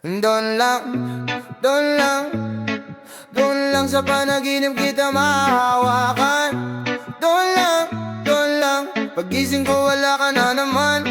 Doon lang, doon lang, doon lang sa panaginip kita mahahawakan. Doon lang, pagising ko wala ka na naman.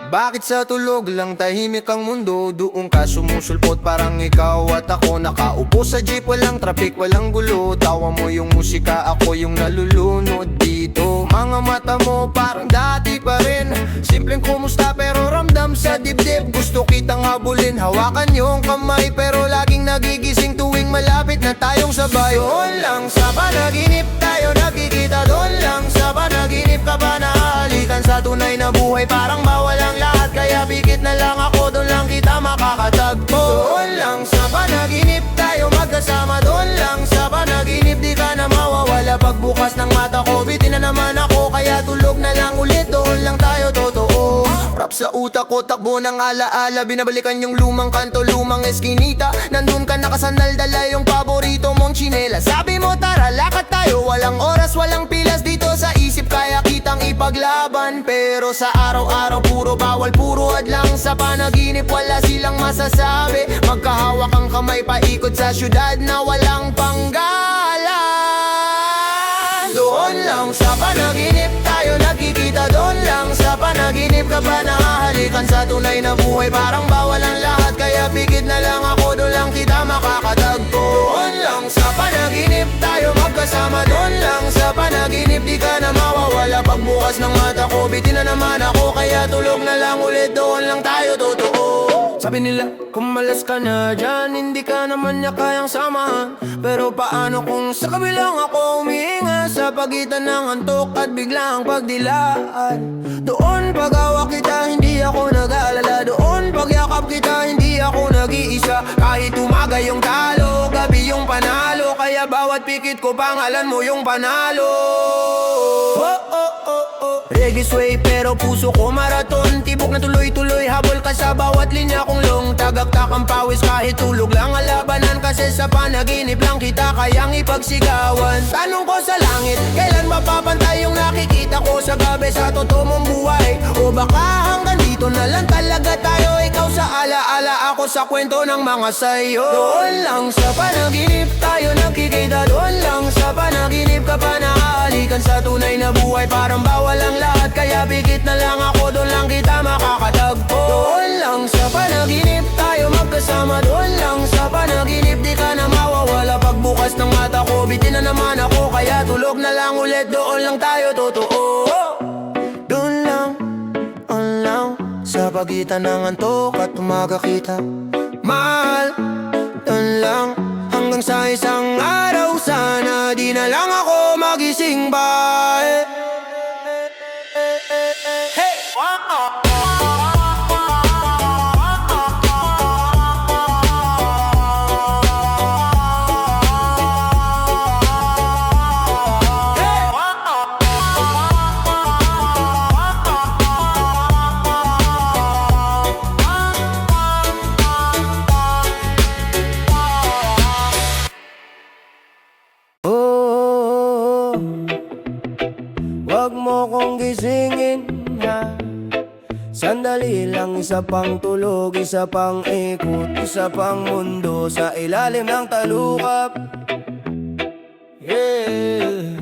Bakit sa tulog lang tahimik ang mundo? Doon ka sumusulpot parang ikaw at ako. Nakaupo sa jeep, walang traffic, walang gulo. Tawa mo yung musika, ako yung nalulunod dito. Mga mata mo parang dati pa rin. Simpleng kumusta pero ramdam sa dibdib. Gusto kitang habulin, hawakan yung kamay, pero laging nagigising tuwing malapit na tayong sabay. Doon lang sa panaginip tayo nakikita. Doon lang sa panaginip ka ba nahalikan? Sa tunay na buhay parang bawal ang lahat, kaya bigit na lang ako, doon lang kita makakatagpo. Doon lang sa panaginip tayo magkasama. Doon lang sa panaginip di ka na mawawala. Pagbukas ng mata ko, bitin na naman ako, kaya tulog na lang ulit. Doon lang tayo totoo. Rap sa utak ko, takbo ng alaala. Binabalikan yung lumang kanto, lumang eskinita. Nandun ka nakasandal, dala yung paborito mong chinela. Sabi mo tara, lakad tayo, walang oras, walang pilas dito sa isip. Kaya kitang ipaglaban, pero sa araw-araw puro bawal, puro hadlang. Sa panaginip wala silang masasabi. Magkahawak ang kamay paikot sa syudad na walang panggalan. Doon lang sa panaginip tayo nakikita. Doon lang sa panaginip ka ba nahahalikan? Sa tunay na buhay parang bawal ang lahat, kaya bigit na lang ako, doon lang kita makakatagpo. Doon lang sa panaginip tayo magkasama. Doon lang sa panaginip di ka na mawawala. Pagbukas ng mata ko, bitin na naman ako, kaya tulog na lang ulit. Doon lang tayo totoo. Sabi nila, kung malas ka na dyan, hindi ka naman niya kayang samahan. Pero paano kung sa kabilang ako humihinga? Sa pagitan ng antok at biglang pagdilaan. Doon pag-hawak kita, hindi ako nag-aalala. Doon pag-yakap kita, hindi ako nag-iisa. Kahit umaga yung talo, gabi yung panalo, kaya bawat pikit ko pangalan mo yung panalo. Reggae sway pero puso ko marathon. Tibok na tuloy-tuloy, habol ka sa bawat linya kong long. Tagaktak ang pawis kahit tulog lang ang labanan. Kasi sa panaginip lang kita kayang ipagsigawan. Tanong ko sa langit, kailan mapapantay yung nakikita ko sa gabi sa totoo mong buhay? O baka hanggang dito na lang talaga tayo? Ikaw sa alaala, ako sa kwento ng mga sayo. Doon lang sa panaginip tayo nakikita. Doon lang sa panaginip ka pa nahahalikan. Sa tunay na buhay parang bawal ang lahat, kaya bigit na lang ako, doon lang kita makakatagpo. Doon lang sa panaginip tayo magkasama. Doon lang sa panaginip di ka na mawawala. Pagbukas ng mata ko, bitin na naman ako, kaya tulog na lang ulit. Doon lang tayo totoo. Doon lang, on lang, sa pagitan ng antok at umaga kita. Mahal, doon lang, hanggang sa isang araw sana di na lang ako magising ba? Wag mo kong gisingin na. Sandali lang, isa pang tulog, isa pang ikot, isa pang mundo sa ilalim ng talukap. Yeah,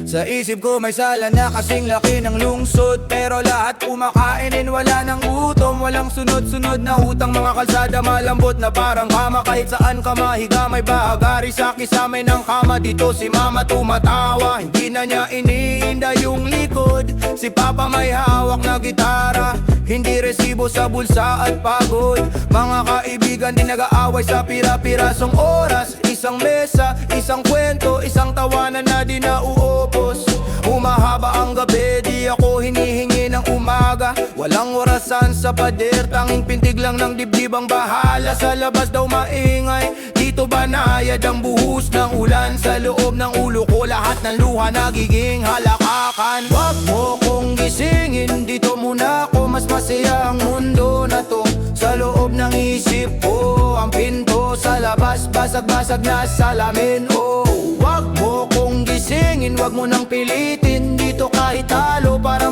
sa isip ko may sala na kasing laki ng lungsod, pero lahat kumakainin, wala ng gutom. Walang sunod-sunod na utang, mga kalsada malambot na parang kama. Kahit saan ka mahiga may bahagari sa kisame ng kama. Dito si mama tumatawa, hindi na niya iniinda yung likod. Si papa may hawak na gitara, hindi resibo sa bulsa at pagod. Mga kaibigan din nag-aaway sa pira-pirasong oras. Isang mesa, isang kwento, isang tawanan na di nauubos. Humahaba ang gabi, di ako hinihingi ng umaga. Walang orasan sa pader, tanging pintig lang ng dibdib ang bahala. Sa labas daw maingay, dito banayad ang buhos ng ulan. Sa loob ng ulo ko lahat ng luha nagiging halakakan. Wag mo kong gisingin, dito muna ako, mas masaya ang mundo na to. Sa loob ng isip ko, ang pinto sa labas, basag-basag na salamin. Oh, wag mo kong gisingin, wag mo nang pilitin, dito kahit talo para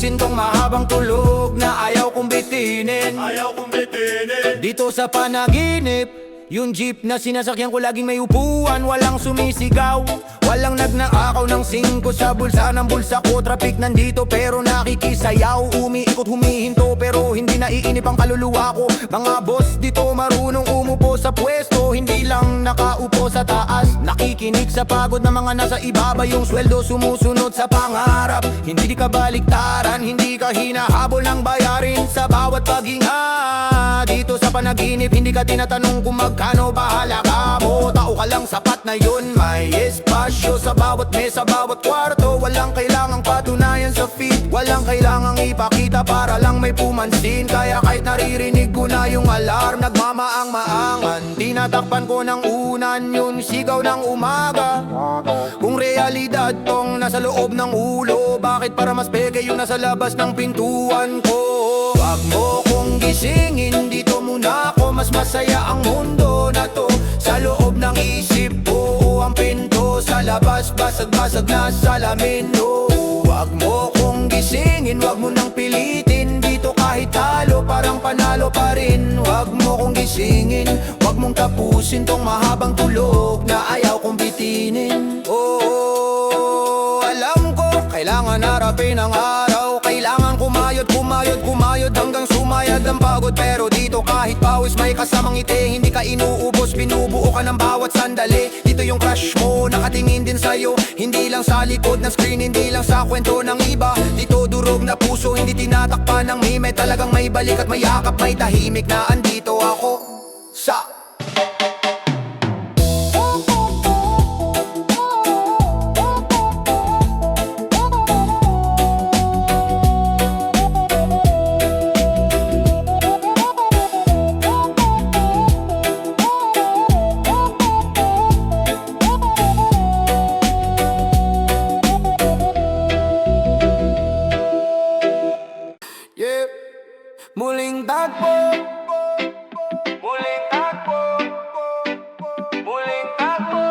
tapusin tong mahabang tulog na ayaw kong bitinin. Dito sa panaginip, yung jeep na sinasakyan ko laging may upuan. Walang sumisigaw, walang nagnakaw ng 5 sa bulsa ng bulsa ko. Traffic nandito pero nakikisayaw. Umiikot humihinto pero hindi naiinip ang kaluluwa ko. Mga boss dito marunong umupo sa pwesto, hindi lang nakaupo sa taas. Nakikinig sa pagod ng mga nasa ibaba, yung sweldo sumusunod sa pangarap. Hindi ka baliktaran, hindi ka hinahabol ng bayarin sa bawat paghinga. Dito sa panaginip, hindi ka tinatanong kung magkano, bahala ka mo. Tao ka lang, sapat na yun. May espasyo sa bawat mesa, bawat kwarto. Walang kailangang patunayan sa feed, walang kailangang ipakita para lang may pumansin. Kaya kahit naririnig ko na yung alarm, nagmamaang-maangan. Tinatakpan ko ng unan yung sigaw ng umaga. Kung realidad tong nasa loob ng ulo, bakit para mas peke yung nasa labas ng pintuan ko? Wag mo kong gisingin, dito muna ako. Mas masaya ang mundo na to. Sa loob ng isip ko, ang pinto sa labas, basag-basag na salamin. Wag mo kong gisingin, wag mo nang pilitin. Dito kahit talo, parang panalo pa rin. Wag mo kong gisingin, wag mong tapusin tong mahabang tulog na ayaw kong bitinin. Alam ko, kailangan harapin ang araw. Kailangan kumayod hanggang sumayad ang pagod. Pero dito kahit pawis may kasamang ngiti, hindi ka inuubos, binubuo ka ng bawat sandali. Dito yung crush mo, nakatingin din sa'yo. Hindi lang sa likod ng screen, hindi lang sa kwento ng iba. Dito durog na puso, hindi tinatakpan ng mime. Talagang may balik at may yakap, may tahimik na andito ako sa muling tagpo, muling tagpo, muling tagpo.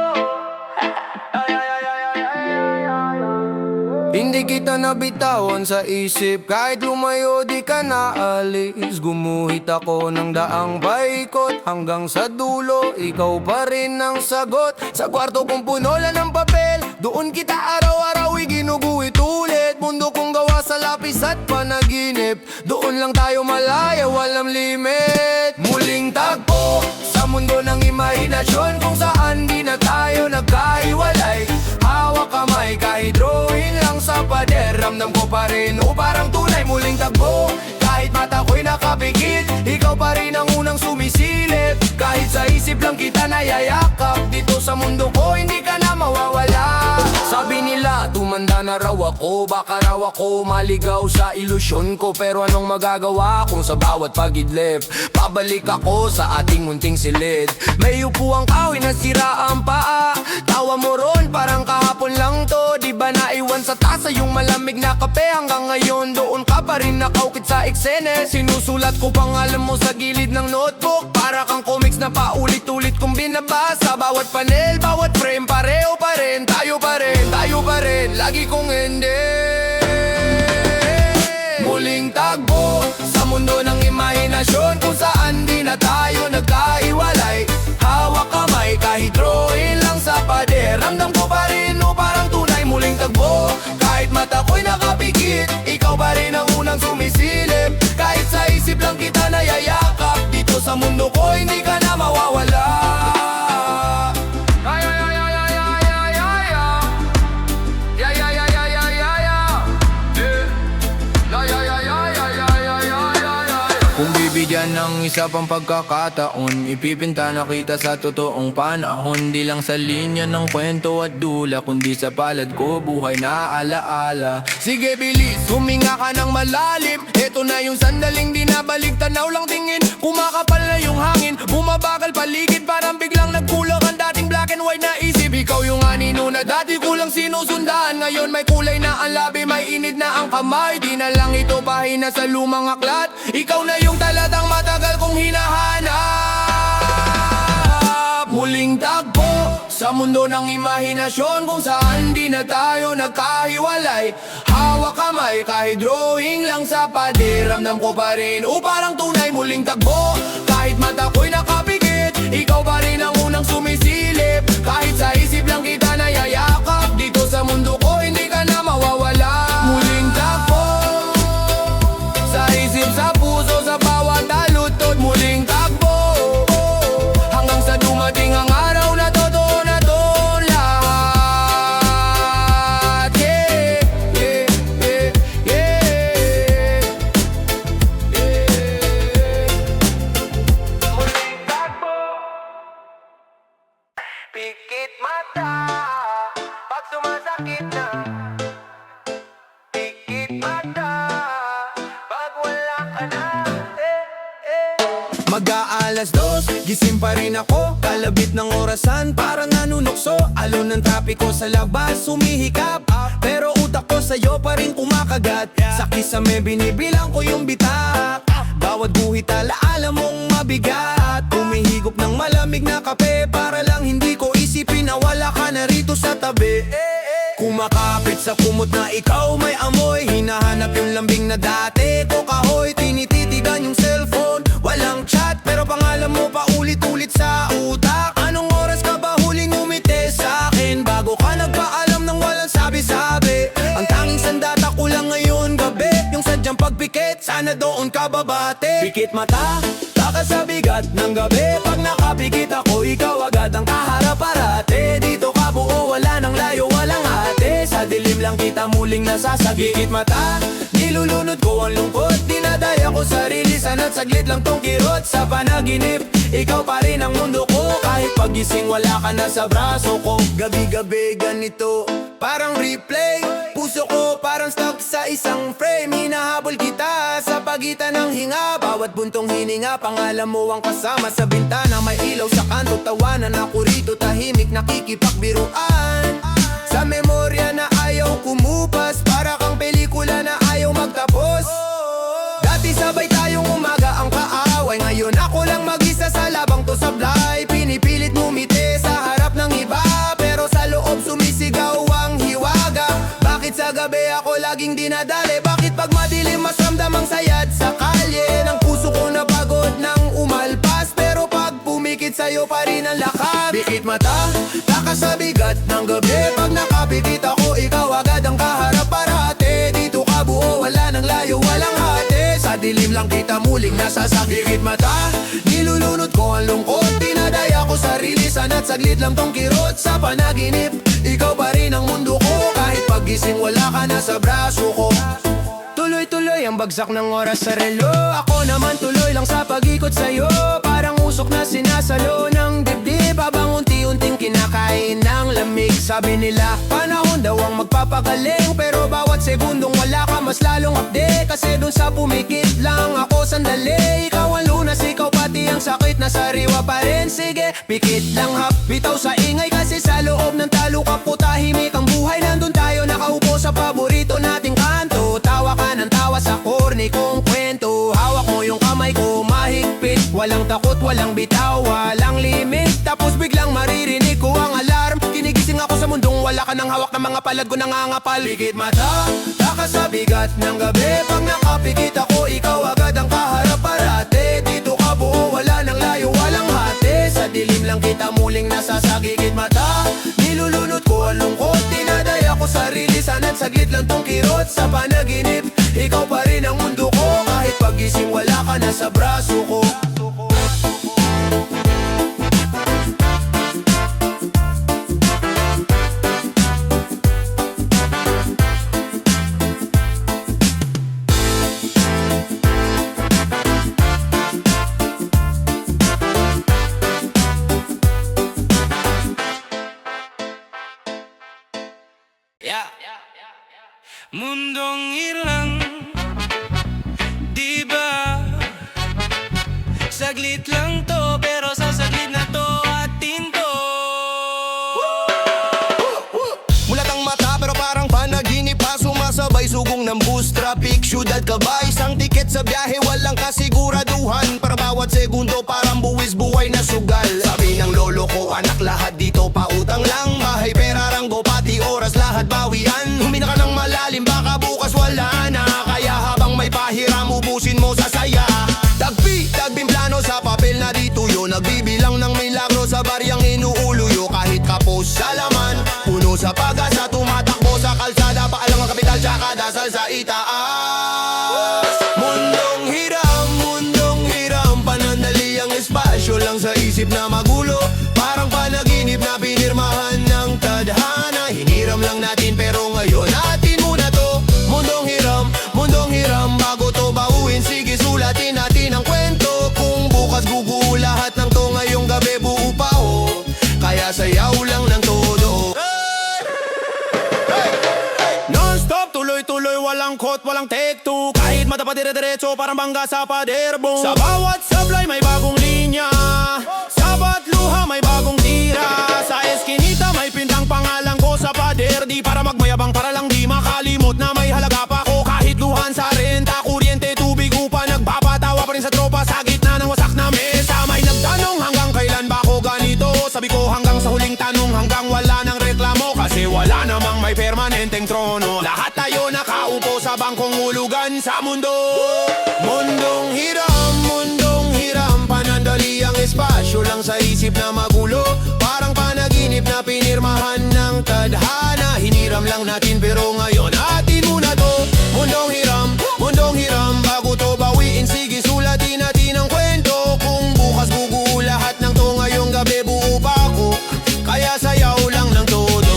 Hindi kita nabitawan sa isip, kahit lumayo di ka naalis. Gumuhit ako ng daang paikot, hanggang sa dulo ikaw pa rin ang sagot. Sa kwarto kong puno lang ng papel, doon kita araw-araw ginuguhit ulit. Mundo kong gawa sa lapis at panaginip, doon lang tayo malaya, walang limit. Muling tagpo sa mundo ng imahinasyon, kung saan di na tayo nagkahiwalay. Hawak kamay kahit drawing lang sa pader, ramdam ko pa rin o parang tunay. Muling tagpo kahit mata ko'y nakapikit, ikaw pa rin ang unang sumisilip. Kahit sa isip lang kita nayayakap, dito sa mundo ko hindi ka na mawawala. Sabi nila tumanda na raw ako, baka raw ako maligaw sa ilusyon ko. Pero anong magagawa kung sa bawat pagidlip pabalik ako sa ating munting silid. May upuang kahoy na sira ang paa, tawa mo ron parang kahapon lang to. Di ba naiwan sa tasa yung malamig na kape, hanggang ngayon doon ka pa rin nakaukit sa eksene. Sinusulat ko pangalan mo sa gilid ng notebook, para kang comics na paulit-ulit kong binabasa. Bawat panel, bawat frame, pareho pa rin. Tayo pa rin, lagi kong hindi. Muling tagpo sa mundo ng imahinasyon, kung saan di na tayo nagkahiwalay. Hawak kamay kahit drawing lang sa pader, ramdam ko pa rin o parang tunay. Muling tagpo kahit mata ko'y nakapikit, ikaw pa rin ang unang sumisilip. Kahit sa isip lang kita nayayakap, dito sa mundo ko hindi ka na mawawala. Kung bibigyan ng isa pang pagkakataon, ipipinta na kita sa totoong panahon. Di lang sa linya ng kwento at dula, kundi sa palad ko buhay na alaala. Sige bilis, huminga ka ng malalim. Ito na yung sandaling di nabalik, tanaw lang tingin. Kumakapal na yung hangin, bumabagal paligid, parang biglang nagkulang ang dating black and white na isip. Ikaw yung anino na dati kulang sinusundan, ngayon may kulay na ang labi, may init na ang kamay. Di na lang ito pahina sa lumang aklat, ikaw na yung talatang matagal kong hinahanap. Muling tagpo Sa mundo ng imahinasyon kung saan di na tayo nagkahiwalay. Hawak kamay kahit drawing lang sa pader, ramdam ko pa rin parang tunay muling tagbo. Kahit mata ko'y nakapikit, ikaw pa rin ang unang sumisilip. Kahit sa isip lang kita nayayakap, dito sa mundo ko hindi ka na mawawala. Muling takbo sa isip, sa puso, sa bawat talutot. Muling takbo hanggang sa dumating ang araw na totoo na doon lahat. Yeah, yeah, yeah, yeah, yeah. Muling takbo, pikit mata pag sumasakit na. Pikit mata pag wala ka na. Mag-aalas 2, gising pa rin ako. Kalabit ng orasan, parang nanunukso. Alon ng trapiko sa labas, sumihikap. Pero utak ko sa'yo pa rin kumakagat. Sa kisame binibilang ko yung bitak. Bawat guhit alaala mong mabigat. Umihigop ng malamig na kape, para lang hindi ko isipin na wala ka na rito sa tabi. Kumakapit sa kumot na ikaw may amoy. Hinahanap yung lambing na dati ko kahoy. Tinititigan yung cellphone, walang chat, pero pangalan mo pa ulit-ulit sa utak. Anong oras ka ba huling umite sa akin? Bago ka nagpaalam ng walang sabi-sabi. Ang tanging sandata ko lang ngayon gabi, yung sadyang pagpikit, sana doon ka babate. Pikit mata, taka sa bigat ng gabi. Pag nakapikit ako, ikaw agad ang kaharap parate. Dito ka buo, wala nang layo, walang ate. Sa dilim lang kita muling nasasagi. Pikit mata, nilulunod ko ang lungkot. Dinadaya ko sarili, sana't saglit lang tong kirot. Sa panaginip, ikaw pa rin ang mundo ko. Kahit pagising wala ka na sa braso ko. Gabi-gabi ganito, parang replay. Puso ko parang stuck sa isang frame. Hinahabol kita sa pagitan ng hinga. Bawat buntong hininga, pangalan mo ang kasama sa bintana. May ilaw sa kanto, tawanan ako rito. Tahimik nakikipagbiruan sa memorya na ayaw kumupas. Para kang pelikula na ayaw magtapos. Dati sabay tayong umaga ang kaaway. Ngayon ako lang mag-isa sa labang to sablay. Pinipilit ngumiti sa harap ng iba, pero sa loob sumisigaw ang hiwaga. Bakit sa gabi ako laging dinadali? Bakit pag madilim mas ramdam ang sayad sa kalye? Ng puso ko na pagod nang umalpas, pero pag pumikit sa'yo pa rin ang lakas. Pikit mata, taka sa bigat ng gabi. Pag nakapikit ako, ikaw agad ang kaharap parate. Dito ka buo, wala nang layo, walang hati. Sa dilim lang kita muling nasasakit. Pikit mata, nilulunod ko ang lungkot. Dinadaya ko sarili, sana't saglit lang tong kirot. Sa panaginip, ikaw pa rin ang mundo ko. Kahit pagising wala ka na sa braso ko. Tuloy-tuloy ang bagsak ng oras sa relo. Ako naman tuloy lang sa pag-ikot sa'yo. Parang usok na sinasalo ng dibdib, habang unti-unting kinakain ng lamig. Sabi nila, panahon daw ang magpapagaling, pero bawat segundong wala ka mas lalong update. Kasi dun sa pumikit lang ako sandali, ikaw ang lunas, ikaw pati ang sakit na sariwa pa rin. Sige, pikit lang hap, bitaw sa ingay. Kasi sa loob ng talukap po tahimik ang buhay. Nandun tayo nakaupo sa paborito nating kanto. Tawa ka ng tawa sa corny kong kwento. Hawak mo yung kamay ko mahigpit. Walang takot, walang bitaw, walang limit. Tapos biglang maririnig ko ang alarm. Kinigising ako sa mundong wala ka ng hawak ng mga palad ko nangangapal. Pikit mata, taka sa bigat ng gabi. Pag nakapikit ako, ikaw agad ang kaharap parate. Dito ka buo, wala nang layo, walang hati. Sa dilim lang kita muling nasasagikit mata. Nilulunod ko ang lungkot. Dinadaya ko sarili, sana't saglit lang tong kirot. Sa panaginip, ikaw pa rin ang mundo ko. Kahit pagising wala ka na sa braso ko. Mundong ilang, di ba? Saglit lang to, pero sa saglit na to atin to. Mulat ang mata pero parang panaginip pa. Sumasabay sugong ng bus, traffic, syudad ka ba? Isang tiket sa biyahe, walang kasiguraduhan. Para bawat segundo parang buwis buhay na sugal. Sabi ng lolo ko, anak lahat dito pautang at bawian. Humina ka ng malalim, baka bukas wala na. Kaya habang may pahiram, ubusin mo sa saya. Tagbing plano sa papel na dituyo. Nagbibilang ng milagro sa baryang inuuluyo. Kahit kapos sa laman, puno sa pag-asa, tumatakbo sa kalsada. Paalam ang kapital, tsaka dasal sa itaas. Mundong hiram, panandali ang espasyo lang sa isip na magulo. Parang panaginip na pinirmahan ng tadhana. Hiniram lang natin pero ngayon natin muna to. Mundong hiram, bago to bauhin, sige sulatin natin ang kwento. Kung bukas guguho lahat ng to, ngayong gabi buo pa ho. Kaya sayaw lang ng todo. Non-stop, tuloy-tuloy, walang quote, walang take two. Kahit mata pa dire-diretso, parang bangga sa pader, boom. Sa bawat sablay may bagong linya, sa bawat luha may bagong tira. Sa eskinita may pintang pangalan ko sa pader. Di para magmayabang, para lang di makalimot na may halaga pa ko. Kahit luhan sa renta, kuryente, tubig, upa, nagpapatawa pa rin sa tropa sa gitna ng wasak na mesa. May nagtanong hanggang kailan ba ako ganito? Sabi ko hanggang sa huling tanong, hanggang wala nang reklamo. Kasi wala namang may permanenteng trono. Lahat tayo nakaupo sa bangkong hulugan sa mundo. Mundong hiram, panandali ang espasyo lang sa isip na magulo. Parang panaginip na pinirmahan ng tadhana. Hiniram lang natin pero ngayon atin muna to. Mundong hiram, bago to bawiin, sige sulatin natin ang kwento. Kung bukas guguho lahat ng to, ngayong gabi buo pa ako. Kaya sayaw lang ng todo.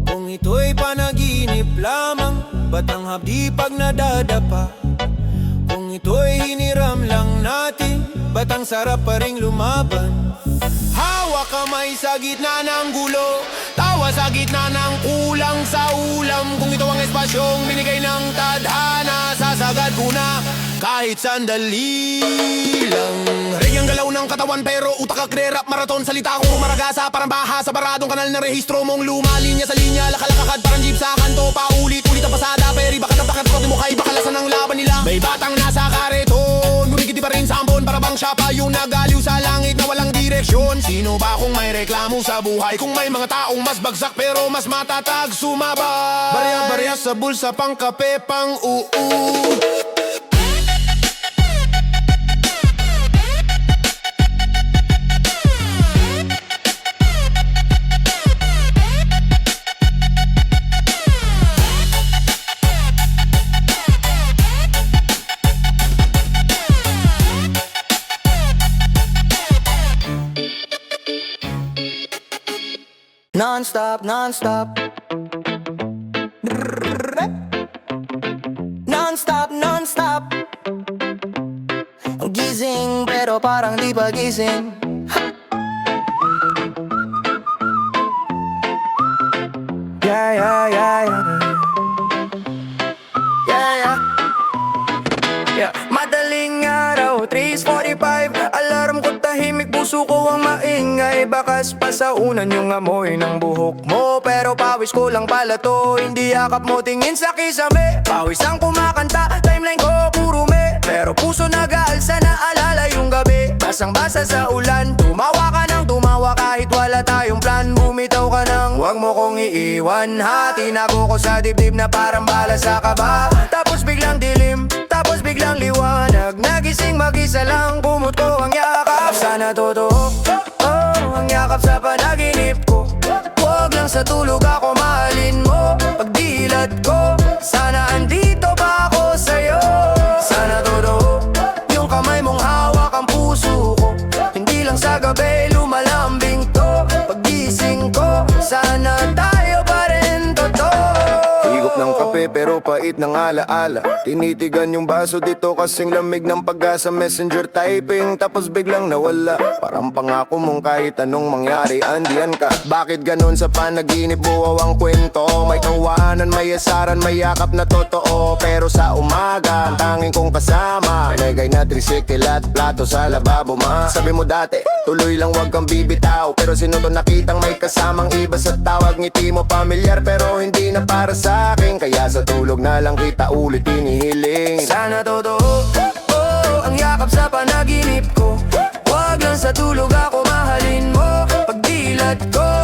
Kung ito'y panaginip lamang, ba't ang hapdi pag nadadapa? Kung ito'y hiniram lang natin, ba't ang sarap pa ring lumaban? Hawak kamay sa gitna ng gulo, tawa sa gitna ng kulang sa ulam. Kung ito ang espasyong binigay ng tadhana, sasagad ko na kahit sandali lang. Regyang galaw ng katawan pero utak akre-rap marathon. Salita ko maragasa, parang baha sa baradong kanal na rehistro mong luma. Linya sa linya, lakalakakad parang jeep sa kanto. Paulit-ulit ang pasada, peri bakit ang bakit mo kay bakalasan ng laban nila. May batang nasa kareton, gumigiti pa rin sa ambon, para bang siya pa yung nagaliw sa langit na walang direksyon. Sino ba kung may reklamo sa buhay? Kung may mga taong mas bagsak pero mas matatag sumabay. Barya-barya sa bulsa, pang kape, pang Non-stop, non-stop. Non-stop, non-stop. Gising pero parang di pa gising. Yeah, yeah, yeah, yeah. Yeah, yeah. Yeah. Madaling araw, 3:45. Alarm ko tahimik, puso ko ang maingay. Bakas pa sa unan yung amoy ng buhok mo, pero pawis ko lang pala to. Hindi yakap mo, tingin sa kisame. Pawis ang kumakanta, timeline ko puro me. Pero puso nag-aalsa na alala yung gabi. Basang-basa sa ulan, tumawa ka ng tumawa kahit wala tayong plan. Bumitaw ka ng wag mo kong iiwan. Tinago ko sa dibdib na parang bala sa kaba. Tapos biglang dilim, tapos biglang liwanag. Nagising mag-isa lang, bumut ko ang yakap. Sana totoo, ang yakap sa panaginip ko. Huwag lang sa tulog ako mahalin mo. Pagdilat ko, sana andito pa ako sa'yo. Sana totoo, yung kamay mong hawak ang puso ko. Hindi lang sa gabi lumalambing to. Paggising ko, sana tayo pa rin totoo. Higop ng kape pero pait ng alaala. Tinitigan yung baso dito kasing lamig ng pag-asa. Messenger typing tapos biglang nawala. Parang pangako mong kahit anong mangyari andiyan ka. Bakit ganun sa panaginip buwaw ang kwento? May tawanan, may asaran, may yakap na totoo. Pero sa umaga ang tanging kong kasama, pinagay na tricycle at plato sa lababo ma. Sabi mo dati, tuloy lang wag kang bibitaw. Pero sino to nakitang may kasamang iba sa tawag? Ngiti mo pamilyar pero hindi na para sa akin. Kaya sa tulog na lang kita ulit hinihiling. Sana totoo, ang yakap sa panaginip ko. Wag lang sa tulog ako mahalin mo. Pagdilat ko,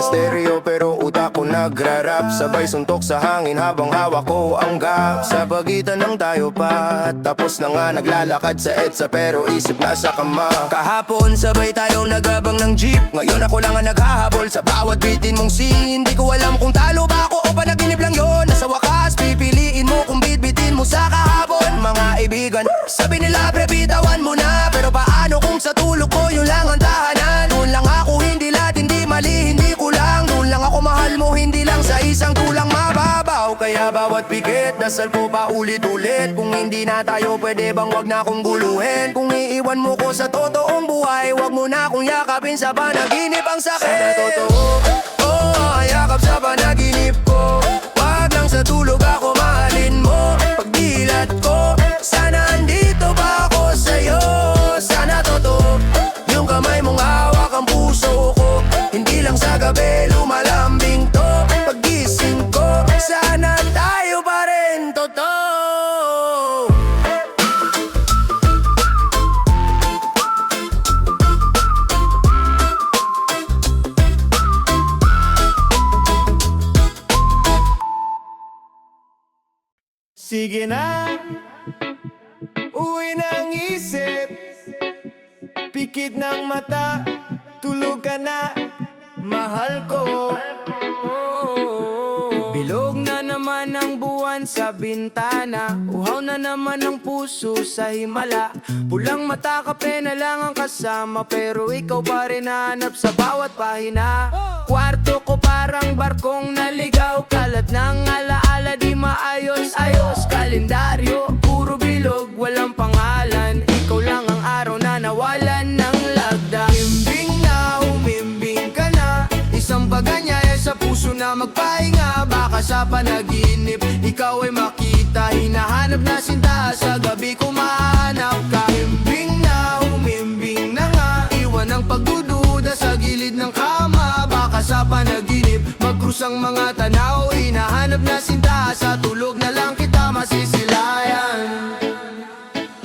stereo pero utak ko nagrarap. Sabay suntok sa hangin habang hawak ko ang gap. Sa pagitan ng tayo pa, tapos na nga naglalakad sa EDSA pero isip nasa kama. Kahapon sabay tayong nagabang ng jeep, ngayon ako lang ang naghahabol sa bawat bitin mong scene. Hindi ko alam kung talo ba ako o panaginip lang yon. Nasa wakas pipiliin mo kung bitbitin mo sa kahapon. Mga ibigan, sabi nila pre bitawan mo na, pero paano kung sa tulog ko yun lang ang tahanan? Doon lang ako, hindi lahat, hindi mali, hindi kulang. Doon lang ako mahal mo, hindi lang sa isang tulang mababaw. Kaya bawat pikit, dasal ko pa ulit-ulit. Kung hindi na tayo pwede bang wag na akong guluhin. Kung iiwan mo ko sa totoong buhay, wag mo na akong yakapin sa panaginip ang sakit. Sana totoo, oh, yakap sa panaginip ko. Wag lang sa tulog ako mahalin mo. Pagdilat ko, sana andito pa ako sa'yo. Sana totoo, yung kamay mong hawak ang puso ko. Hindi lang sa gabi lumalambing to. Paggising ko, sana tayo pa rin totoo. Sige na, uwi ng isip. Pikit ng mata, tulog ka na, mahal ko. Bilog na naman ang buwan sa bintana, uhaw na naman ang puso sa himala. Pulang mata, kape na lang ang kasama, pero ikaw pa rin hanap sa bawat pahina. Kwarto ko parang barkong naligaw, kalat ng alaala di maayos-ayos. Kalendaryo, puro bilog, walang pangalan. Ikaw lang ang araw na nawalan ng lagda. Himbing na, umimbing ka na, isang paganyaya sa puso na magpahinga. Baka sa panaginip, ikaw ay makita, hinahanap na sinta, sa gabi ko mahanap ka. Himbing na, umimbing na nga, iwan ang pagdududa sa gilid ng kama. Baka sa panaginip, magkrus ang mga tanaw, hinahanap na sinta, sa tulog na lang kita masisilayan.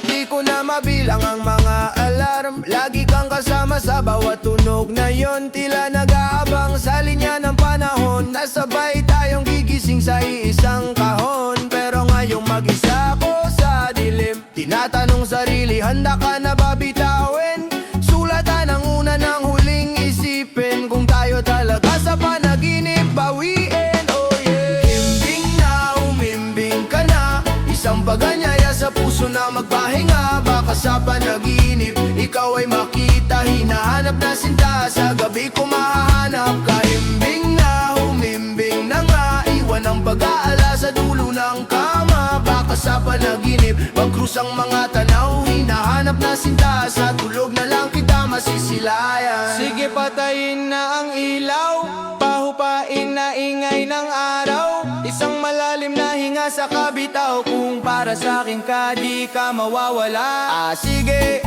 Di ko na mabilang ang mga alarm, lagi kang kasama sa bawat tunog na yon. Tila nag-aabang sa linya ng panahon, nasabay tayong gigising sa iisang kahon. Pero ngayong mag-isa ko sa dilim, tinatanong sarili, handa ka na ba bitawin? Sulatan ang una ng huling isipin, kung tayo talaga sa panaginip bawiin. Oh yeah. Himbing na, umimbing ka na, isang paganyaya sa puso na magpahinga. Baka sa panaginip, ikaw ay makita, hinahanap na sinta, sa gabi ko mahanap ka. Himbing na, umimbing na nga, iwan ang pag-aala sa dulo ng kama. Baka sa panaginip, magkrus ang mga tanaw, hinahanap na sinta, sa tulog na lang kita masisilayan. Sige, patayin na ang ilaw, pahupain na ingay ng araw. Isang malalim na hinga sa kabitaw, kung para sa akin ka di ka mawawala. Sige,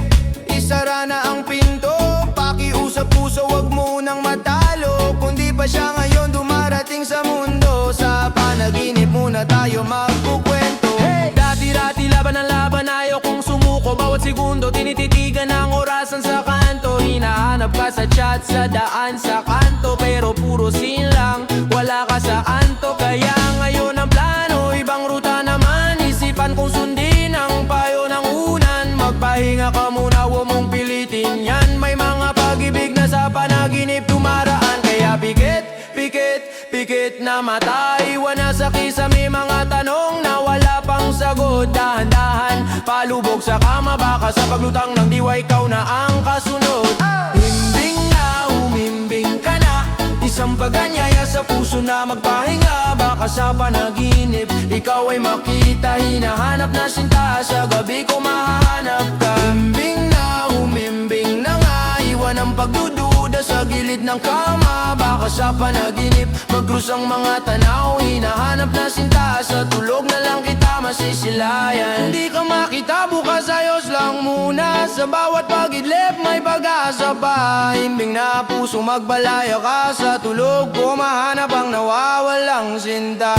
isara na ang pinto, pakiusap puso, wag mo nang matalo. Kung di pa siya ngayon dumarating sa mundo, sa panaginip muna tayo magkukwento. Dati-dati laban ang laban, ayaw kong sumuko. Bawat segundo tinititigan ang orasan sa kanto. Hinahanap ka sa chat, sa daan, sa kanto, pero puro sin lang, wala ka sa anto. Kaya ngayon ang plano, ibang ruta naman. Isipan kong sundin ang payo ng unan. Magpahinga ka muna, huwag mong pilitin yan. May mga pag-ibig na sa panaginip tumaraan. Kaya pikit, pikit, pikit na mata, iwan na sa kisame mga tanong na wala pang sagot. Dahan-dahan, palubog sa kama, baka sa paglutang ng diwa ikaw na ang kasunod. Himbing na, umimbing ka na, isang paganyaya sa puso na magpahinga. Baka sa panaginip, ikaw ay makita, hinahanap na sinta, sa gabi ko mahanap ka. Himbing na, umimbing na nga, iwan ang pagdududa sa gilid ng kama. Baka sa panaginip, magkrus ang mga tanaw, hinahanap na sinta, sa tulog na lang kita masisilayan. Hindi ka makita bukas, ayos lang muna, sa bawat pag-idlip may pag-asa pa. Himbing na puso magbalaya ka, sa tulog ko mahanap ang nawawalang sinta.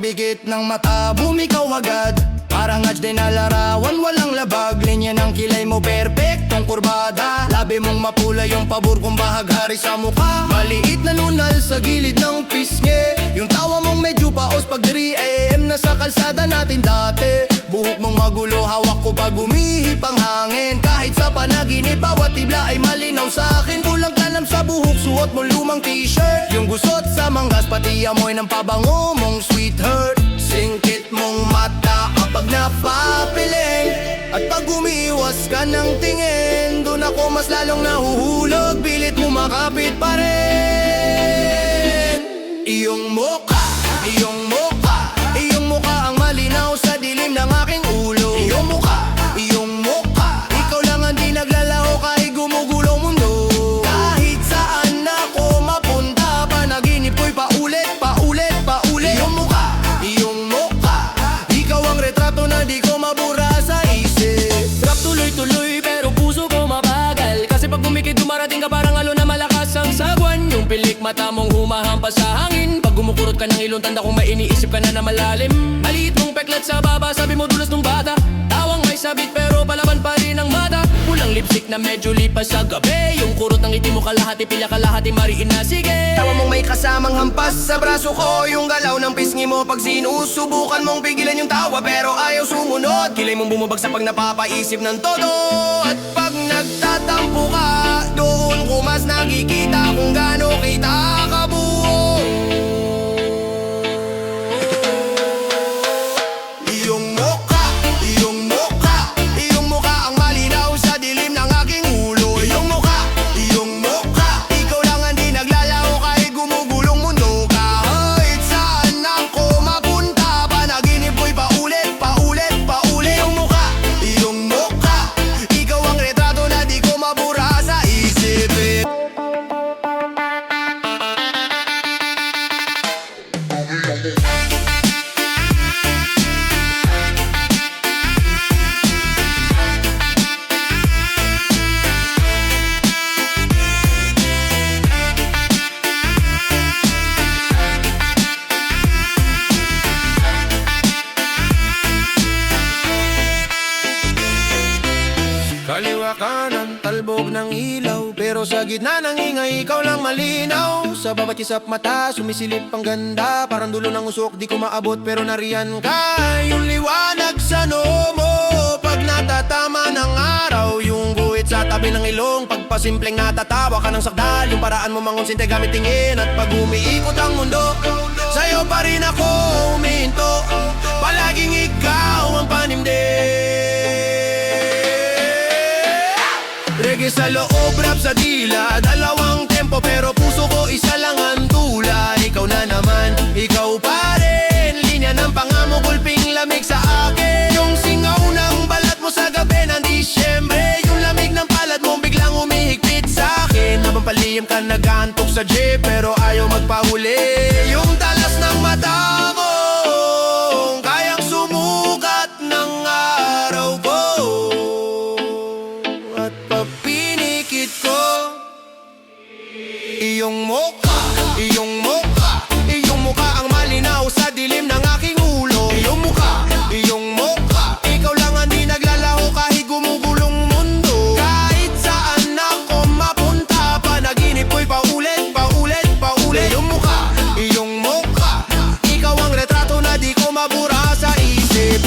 pagbigit ng mata, bumikaw agad. Parang nudge din na larawan, walang labag. Linya ng kilay mo, perfectong kurbada. Labi mong mapula yung pabor kong bahaghari sa mukha. Maliit na nunal sa gilid ng pisngi. Yung tawa mong medyo paos pag 3 AM na sa kalsada natin dati. Buhok mong magulo, hawak ko pag umihip ang hangin. Kahit sa panaginip, bawat tibla ay malinaw sa akin. Kulang tanam sa buhok, suot mo lumang t-shirt. Yung gusot sa manggas, pati amoy ng pabango mong sweetheart. Singkit mong mata kapag napapiling. At pag umiwas ka ng tingin, doon ako mas lalong nahuhulog. Pilit mo makapit pa rin. Iyong mukha, iyong mukha, iyong mukha ang malinaw sa dilim ng aking ulo. Iyong mukha, iyong mukha, ikaw lang ang di naglalaho kahit gumugulong mundo. Kahit saan ako mapunta, panaginip ko'y paulit, paulit, paulit. Iyong mukha, iyong mukha, ikaw ang retrato na di ko mabura sa isip. Rap tuloy-tuloy pero puso ko mabagal. Kasi pag bumikit dumarating ka parang alo na malakas ang sagwan. Yung pilik mata mong humahampas sa hangin. Pag gumukurot ka ng ilong tanda kong may iniisip ka na malalim. Maliit mong peklat sa baba, sabi mo dulas nung bata. Tawang may sabit pero palaban pa rin ang mata. Pulang lipstick na medyo lipas sa gabi. Yung kurot ng ngiti mo kalahati, pila kalahati, mariin na sige. Tawa mong may kasamang hampas sa braso ko. Yung galaw ng pisngi mo pag sinusubukan mong pigilan yung tawa pero ayaw sumunod. Kilay mong bumabagsak pag napapaisip ng todo. At pag nagtatampo ka, doon ko mas nakikita kung gaano kita kabuo. Iyong mukha, iyong mukha, iyong mukha ang malinaw sa dilim ng aking ulo. Iyong mukha, iyong mukha, ikaw lang ang di naglalaho kahit gumugulong mundo. Kahit saan ako mapunta, panaginip ko'y paulit, paulit, paulit. Iyong mukha, ikaw ang retrato na di ko mabura sa isip. Kaliwa kanan, talbog ng ilaw. Pero sa gitna ng ingay, ikaw lang malinaw. Sa bawat kisap mata, sumisilip ang ganda. Parang dulo ng usok, di ko maabot pero nariyan ka. Yung liwanag sa noo mo pag natatama ng araw. Yung guhit sa tabi ng ilong, pagpasimpleng natatawa ka ng sakdal. Yung paraan mo mangonsinte gamit tingin. At pag umiikot ang mundo, sa'yo pa rin ako huminto. Palaging ikaw ang panimdim. Reggae sa loob, rap sa dila. Dalawang tempo pero puso ko isa lang ang tula. Ikaw na naman, ikaw pa rin. Linya ng pangamo, gulping lamig sa akin. Yung singaw ng balat mo sa gabi ng Disyembre. Yung lamig ng palad mo biglang umihigpit sa akin. Habang palihim ka nag-aantok sa jeep pero ayaw magpahuli. Yung talas ng mata mo kayang sumukat ng araw ko. At papinikit ko iyong mukha, iyong mukha, iyong mukha ang malinaw sa dilim ng aking ulo. Iyong mukha, iyong mukha, ikaw lang ang di naglalaho kahit gumugulong mundo. Kahit saan ako mapunta, panaginip ko'y paulit, paulit, paulit. Iyong mukha, iyong mukha, ikaw ang retrato na di ko mabura sa isip.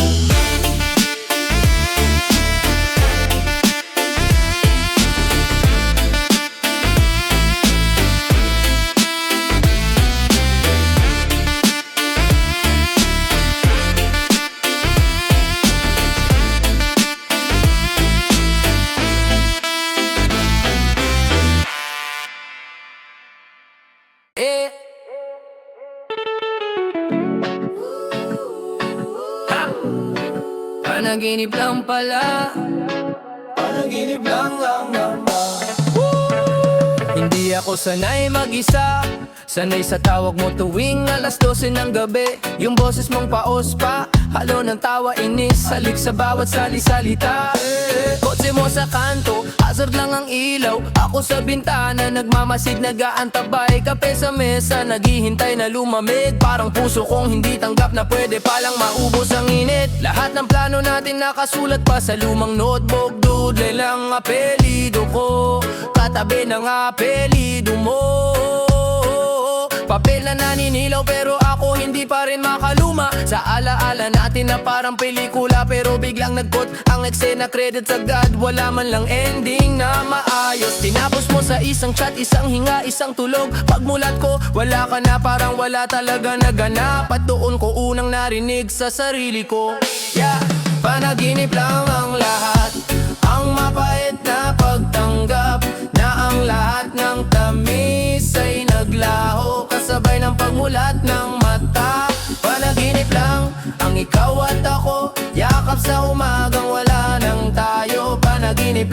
Panaginip lang pala. Panaginip lang naman. Hindi ako sanay mag-isa. Sanay sa tawag mo tuwing alas 12 ng gabi. Yung boses mong paos pa halo ng tawa, inis, halik sa bawat sali-salita. Kotse mo sa kanto, hazard lang ang ilaw. Ako sa bintana, nagmamasid, nag-aantabay. Kape sa mesa, naghihintay na lumamig. Parang puso kong hindi tanggap na pwede palang maubos ang init. Lahat ng plano natin nakasulat pa sa lumang notebook. Doodle lang apelido ko, katabi ng apelido mo. Papel na naninilaw pero ako hindi pa rin makaluma. Sa alaala natin na parang pelikula, pero biglang nag-cut ang eksena, credits agad. Wala man lang ending na maayos. Tinapos mo sa isang chat, isang hinga, isang tulog. Pagmulat ko, wala ka na, parang wala talaga naganap. At doon ko unang narinig sa sarili ko, yeah, panaginip lang ang lahat. Ang mapait na pagtanggap na ang lahat ng tamis ay naglaho, kasabay ng pagmulat ng mata. Panaginip lang ang ikaw at ako, yakap sa umagang wala nang tayo. Panaginip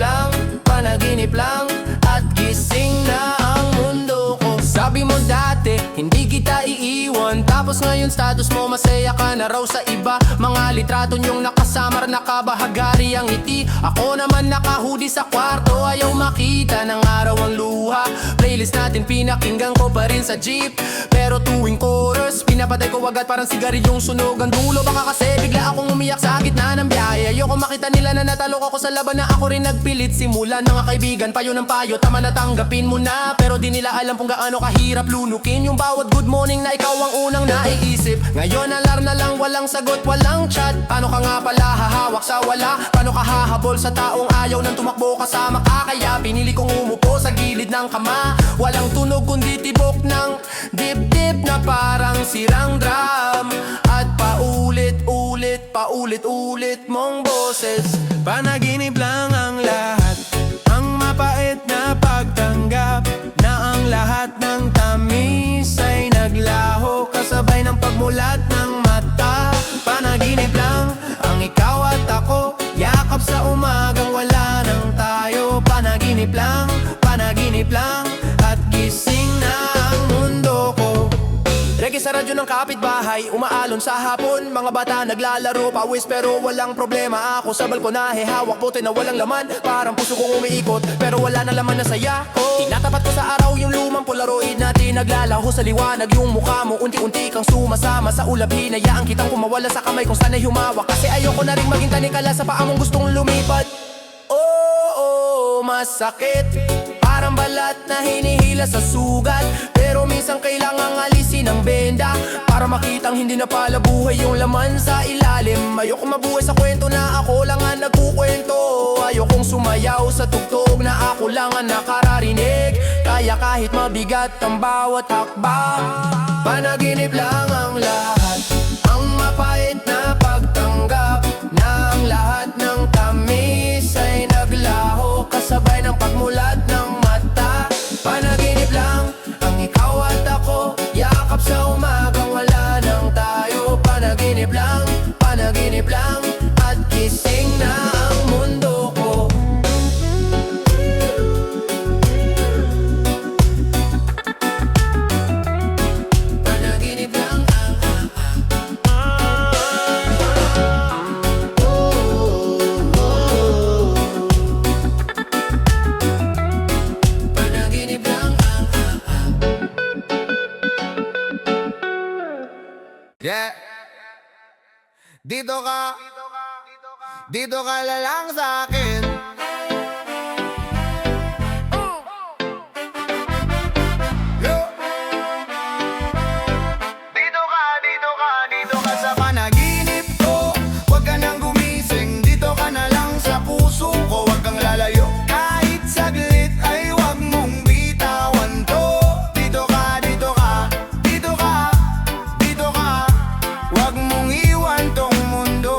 lang at gising na ang mundo ko. Sabi mo dati, hindi kita iiwan, tapos ngayon status mo masaya ka na raw sa iba. Mga litrato niyong nakasamar, nakabahagari ang ngiti. Ako naman nakahudi sa kwarto, ayaw makita ng araw ang luha. Playlist natin pinakinggan ko pa rin sa jeep, pero tuwing chorus, pinapatay ko agad parang sigarilyong sunog ang dulo. Baka kasi bigla akong umiyak sa gitna ng biyahe. Ayoko makita nila na natalok ako sa laban, na ako rin nagpilit simulan. Mga kaibigan, payo ng payo, tama na tanggapin mo na. Pero di nila alam kung gaano kahirap lunukin yung bawat good morning na ikaw ang unang naiisip. Ngayon alarm na lang, walang sagot, walang chat. Paano ka nga pala hahawak sa wala? Paano ka hahabol sa taong ayaw nang tumakbo kasama ka? Kaya pinili kong umupo sa gilid ng kama. Walang tunog kundi tibok ng dibdib na parang sirang drum. At paulit-ulit mong boses. Panaginip lang ang lahat, ang mapait na pagtanggap na ang lahat ng tamis ay naglaho, kasabay ng pagmulat ng mata. Panaginip lang ang ikaw at ako, yakap sa umagang wala nang tayo. Panaginip lang at gising na ang mundo ko. Reggae sa radyo ng kapitbahay, umaalon sa hapon. Mga bata naglalaro, pawis pero walang problema. Ako sa balkon na hehawak bote na walang laman, parang puso kong umiikot pero wala na laman na saya. Tinatapat ko sa araw yung lumang polaroid natin, naglalaho sa liwanag yung mukha mo. Unti-unti kang sumasama sa ulap, hinayaan kitang kumawala sa kamay kung sana'y humawak. Kasi ayoko na rin maging tanikala sa paa mong gustong lumipad. Oo, masakit, parang balat na hinihila sa sugat, pero minsan kailangang alisin ang benda para makitang hindi na pala buhay yung laman sa ilalim. Ayoko mabuhay sa kwento na ako lang ang nagkukwento. Ayokong sumayaw sa tugtog na ako lang ang nakararinig. Kaya kahit mabigat ang bawat hakbang, panaginip lang ang lahat, ang mapait na pagtanggap na ang lahat ng tamis ay naglaho, kasabay ng pagmulat ng mata. Panaginip lang ang ikaw at ako, yakap sa umagang wala nang tayo. Panaginip lang at gising na ang mundo ko. Panaginip lang panaginip lang Yeah. Dito ka lang sa akin. Yo. Dito ka sa panaginip ko. Huwag ka nang gumising, dito ka na lang sa puso ko. Huwag kang lalayo, kahit saglit ay huwag mong bitawan to. Dito ka, huwag mong iwan tong mundo.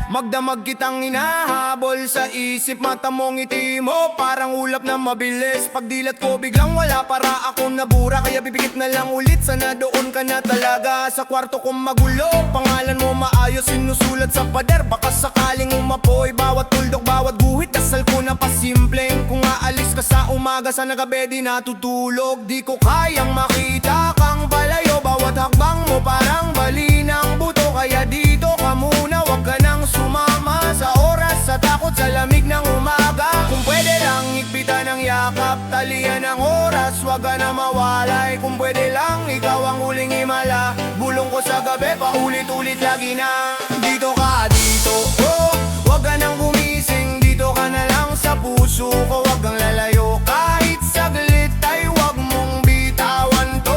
Magdamag kitang inahabol sa isip, mata mong ngiti mo parang ulap na mabilis. Pagdilat ko biglang wala, para akong nabura. Kaya bibigit na lang ulit, sana doon ka na talaga. Sa kwarto kong magulo, pangalan mo maayos sinusulat sa pader. Baka sakaling umapoy bawat tuldok, bawat guhit. Dasal ko na pasimpleng kung aalis ka sa umaga, sa gabi di natutulog. Di ko kayang makita kang balayo, bawat Bawat hakbang mo parang bali ng buto. Kaya dito ka muna, wag ka nang sumama sa oras, sa takot, sa lamig ng umaga. Kung pwede lang higpitan ng yakap, talian ng oras, wag ka na mawalay. Kung pwede lang, ikaw ang huling himala. Bulong ko sa gabi, paulit-ulit lagi na dito ka, dito oh, wag ka nang gumising, dito ka na lang sa puso ko. Wag kang lalayo kahit saglit, ay wag mong bitawan to.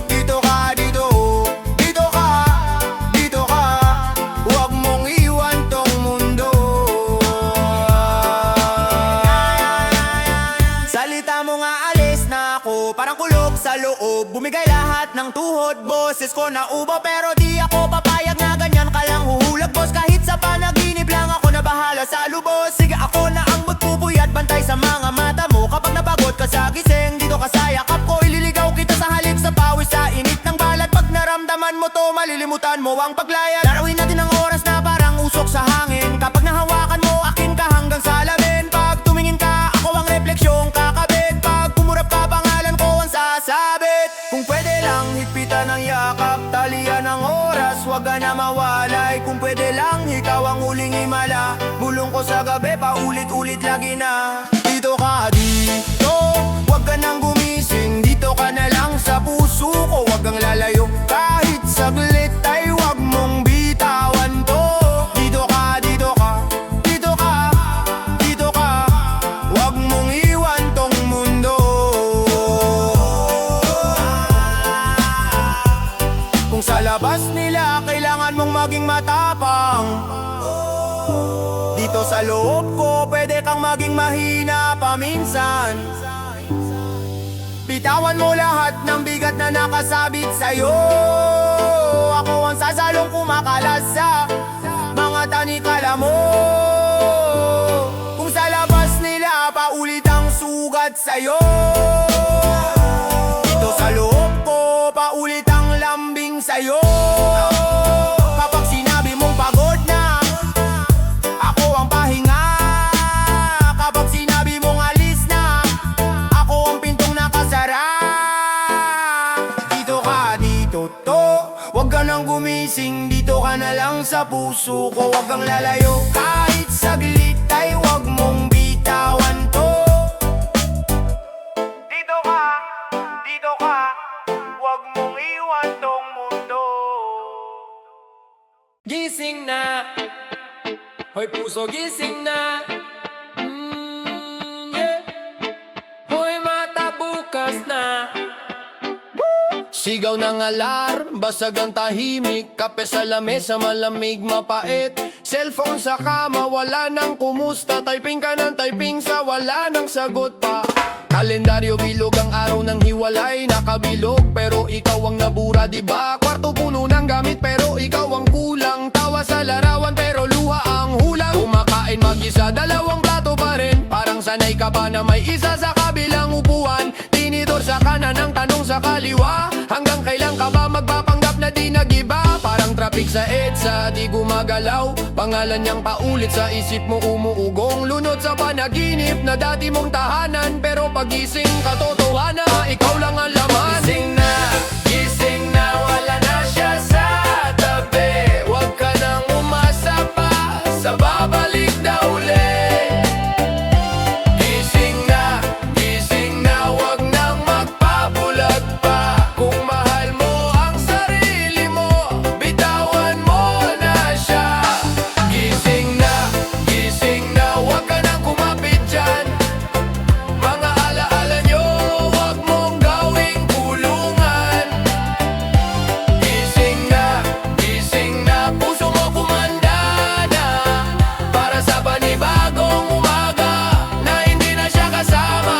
Dito ka, dito, dito ka, dito ka, wag mong iwan tong mundo. Salita mo nga, alis na ako, parang kulog sa loob. Bumigay lahat ng tuhod, boses ko na ubo. Pero di ako papayag na ganyan ka lang huhulag, boss. Kahit sa panaginip lang ako na bahala sa lubos. Sige, ako na ang magpupuyat, bantay sa mga mata mo. Kapag napagod ka sa gising, dito ka sa yakap ko. Ililigaw kita sa halik, sa pawis, sa init ng balat. Pag naramdaman mo to, malilimutan mo ang paglayat. Larawin natin ang oras na parang usok sa hangin. Kapag nahawakan mo, akin ka hanggang salamin. Pag tumingin ka, ako ang refleksyong kakabit. Pag kumurap ka, pangalan ko ang sasabit. Kung pwede lang, higpitan ng yakap, talian ng oras, wag ka na mawalay. Kung pwede lang, ikaw ang huling himala. Bulong ko sa gabi, paulit-ulit lagi na dito ka, dito, wag ka nang gumising, dito ka na lang sa puso ko. Wag kang lalayo kahit saglit, ay wag mong bitawan to. Dito ka, dito ka, dito ka, dito ka, wag mong iwan tong mundo. Kung sa labas nila kailangan mong maging matapang, dito sa loob ko pwede kang maging mahina paminsan. Bitawan mo lahat ng bigat na nakasabit sa'yo. Ako ang sasalong kumakalas sa mga tanikala mo. Kung sa labas nila paulit ang sugat sa'yo, dito sa loob ko paulit ang lambing sa'yo. Kapag sinabi mong pagod na, ako ang pahinga. Kapag sinabi mong alis na, ako ang pintong nakasara. Dito ka, dito to, wag ka nang gumising, dito ka na lang sa puso ko. Wag kang lalayo kahit saglit, ay wag mong bitawan to. Dito ka, wag mong iwan tong mundo. Gising na, hoy puso gising na. Yeah. Hoy mata bukas na. Sigaw ng alarm, basag ang tahimik. Kape sa lamesa, malamig, mapait. Cellphone sa kama, wala nang kumusta. Typing ka ng typing sa wala nang sagot pa. Kalendaryo bilog ang araw ng hiwalay. Nakabilog pero ikaw ang nabura, diba? Kwarto puno ng gamit pero ikaw ang kulang. Tawa sa larawan pero luha ang hulang. Kumakain mag-isa, dalawang plato pa rin. Parang sanay ka pa na may isa sa kabilang upuan. Tinidor sa kanan, ang tanong sa kaliwa. Hanggang kailan ka ba magpapanggap na di nagiba? Parang traffic sa EDSA, di gumagalaw. Pangalan niyang paulit sa isip mo umuugong. Lunod sa panaginip na dati mong tahanan. Pero pagising katotohanan, ikaw lang ang laman. Gising na, wala na siya sa tabi. Huwag ka nang umasa pa sa babalik na uli. Gising na, wag nang magpabulag pa. Kung mahal mo ang sarili mo, bitawan mo na siya. Gising na, wag ka nang kumapit dyan. Mga alaala nyo, wag mong gawing kulungan. Gising na, puso mo kumanda na. Para sa panibagong umaga na hindi na siya kasama.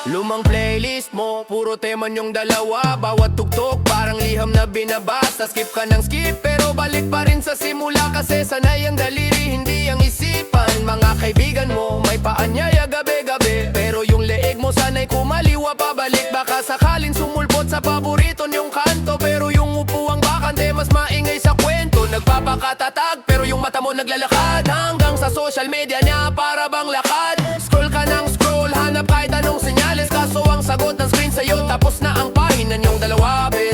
Lumang playlist mo, puro tema niyong dalawa. Bawat tugtog parang liham na binabasa. Skip ka ng skip pero balik pa rin sa simula. Kasi sanay ang daliri, hindi ang isipan. Mga kaibigan mo, may paanyaya gabi-gabi. Pero yung leeg mo sanay kumaliwa pabalik. Baka sakalin sumulpot sa paborito niyong kanto. Pero yung upuang bakante, mas maingay sa kwento. Nagpapakatatag, pero yung mata mo naglalakad. Hanggang sa social media niya para bang lakad. Scroll ka ng scroll, hanap kahit anong senyales. Kaso ang sagot ng screen sa'yo, tapos na ang pahina niyong dalawa, babe.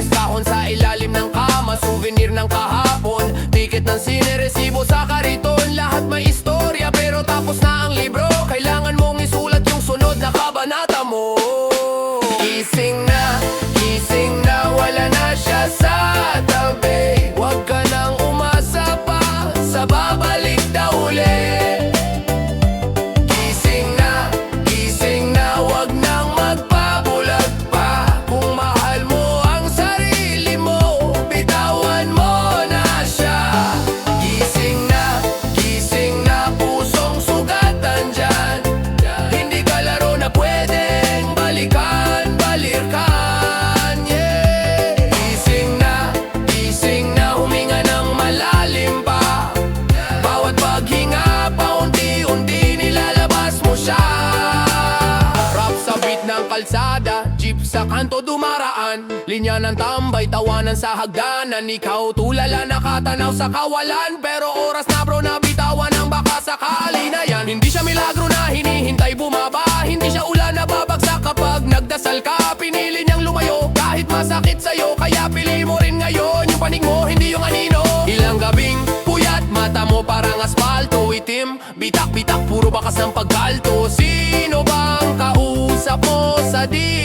kanto dumaraan. Linya ng tambay, tawanan sa hagdanan. Ikaw tulala nakatanaw sa kawalan. Pero oras na bro na bitawan ang baka sakali na yan. Hindi siya milagro na hinihintay bumaba. Hindi siya ulan na babagsak kapag nagdasal ka. Pinili niyang lumayo kahit masakit sa'yo. Kaya pili mo rin ngayon yung panig mo, hindi yung anino. Ilang gabing puyat, mata mo parang asfalto. Itim, bitak-bitak, puro bakas ng pagkalto. Sino bang kausap mo sa di?